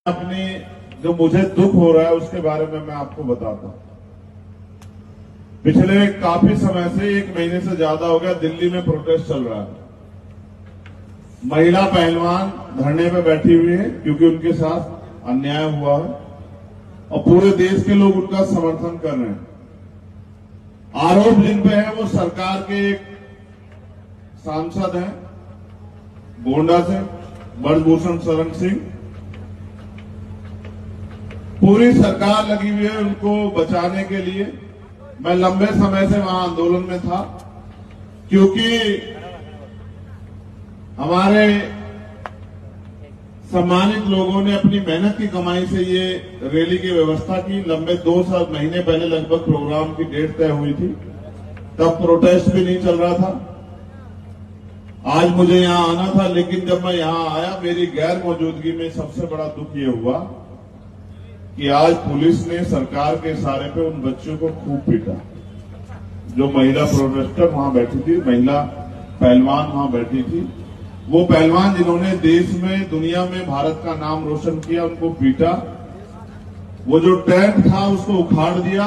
अपनी जो मुझे दुख हो रहा है उसके बारे में मैं आपको बताता हूं। पिछले काफी समय से 1 महीने से ज्यादा हो गया दिल्ली में प्रोटेस्ट चल रहा है। महिला पहलवान धरने पे बैठी हुई है क्योंकि उनके साथ अन्याय हुआ है और पूरे देश के लोग उनका समर्थन कर रहे हैं। आरोप जिन पे है वो सरकार के एक सांसद हैं गोंडा से, ब्रजभूषण शरण सिंह। पूरी सरकार लगी हुई है उनको बचाने के लिए। मैं लंबे समय से वहां आंदोलन में था क्योंकि हमारे सम्मानित लोगों ने अपनी मेहनत की कमाई से ये रैली की व्यवस्था की। लंबे 2 महीने पहले लगभग प्रोग्राम की डेट तय हुई थी, तब प्रोटेस्ट भी नहीं चल रहा था। आज मुझे यहां आना था, लेकिन जब मैं यहां आया मेरी गैर मौजूदगी में सबसे बड़ा दुख ये हुआ कि आज पुलिस ने सरकार के इशारे पे उन बच्चों को खूब पीटा। जो महिला प्रोटेस्टर वहां बैठी थी, महिला पहलवान वहां बैठी थी, वो पहलवान जिन्होंने देश में, दुनिया में भारत का नाम रोशन किया, उनको पीटा। वो जो टेंट था उसको उखाड़ दिया,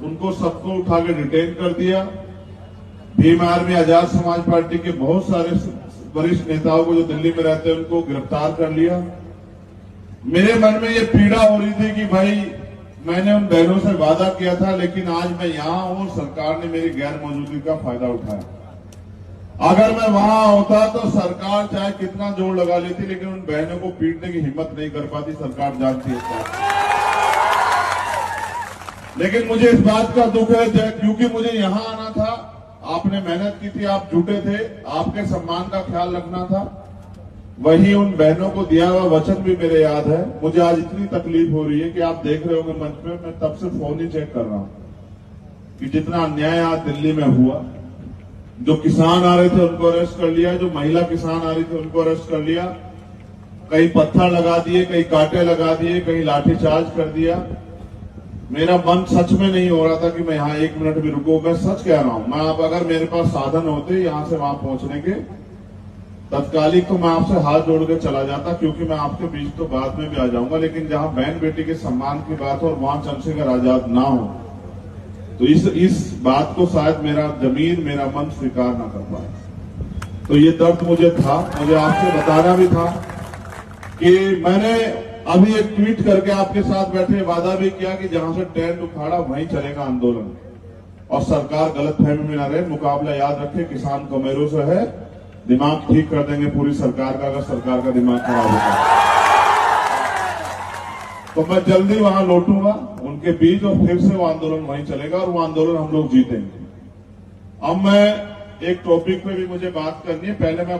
उनको सबको उठा के डिटेन कर दिया। भीम आर्मी आजाद समाज पार्टी के बहुत सारे वरिष्ठ नेताओं को जो दिल्ली में रहते हैं उनको गिरफ्तार कर लिया। मेरे मन में ये पीड़ा हो रही थी कि भाई मैंने उन बहनों से वादा किया था, लेकिन आज मैं यहां हूं, सरकार ने मेरी गैर मौजूदगी का फायदा उठाया। अगर मैं वहां होता तो सरकार चाहे कितना जोर लगा लेती, लेकिन उन बहनों को पीटने की हिम्मत नहीं कर पाती। सरकार जानती है। लेकिन मुझे इस बात का दुख है क्योंकि मुझे यहां आना था, आपने मेहनत की थी, आप जुटे थे, आपके सम्मान का ख्याल रखना था। वही उन बहनों को दिया हुआ वचन भी मेरे याद है। मुझे आज इतनी तकलीफ हो रही है कि आप देख रहे होंगे मंच पे, मैं तब से फोन ही चेक कर रहा हूं कि जितना अन्याय आज दिल्ली में हुआ। जो किसान आ रहे थे उनको अरेस्ट कर लिया, जो महिला किसान आ रही थी उनको अरेस्ट कर लिया, कहीं पत्थर लगा दिए, कहीं कांटे लगा दिए, कहीं लाठीचार्ज कर दिया। मेरा मन सच में नहीं हो रहा था कि मैं यहाँ 1 मिनट भी रुकूं। मैं सच कह रहा हूं, मैं आप अगर मेरे पास साधन होते यहां से वहां पहुंचने के तत्कालिक, तो मैं आपसे हाथ जोड़ के चला जाता, क्योंकि मैं आपके बीच तो बाद में भी आ जाऊंगा। लेकिन जहां बहन बेटी के सम्मान की बात हो और वहां चंद्रशेखर आजाद ना हो, तो इस बात को शायद मेरा जमीन, मेरा मन स्वीकार ना कर पाए। तो ये दर्द मुझे था, मुझे आपसे बताना भी था कि मैंने अभी एक ट्वीट करके आपके साथ बैठे वादा भी किया कि जहां से टेंट उखाड़ा वहीं चलेगा आंदोलन, और सरकार गलतफहमी में न रहे। मुकाबला याद रखे, किसान कमेरों से है, दिमाग ठीक कर देंगे पूरी सरकार का, अगर सरकार का दिमाग खराब होगा तो मैं जल्दी वहां लौटूंगा उनके बीच, और फिर से वो आंदोलन वहीं चलेगा और वो आंदोलन हम लोग जीतेंगे। अब मैं एक टॉपिक पे भी मुझे बात करनी है। पहले मैं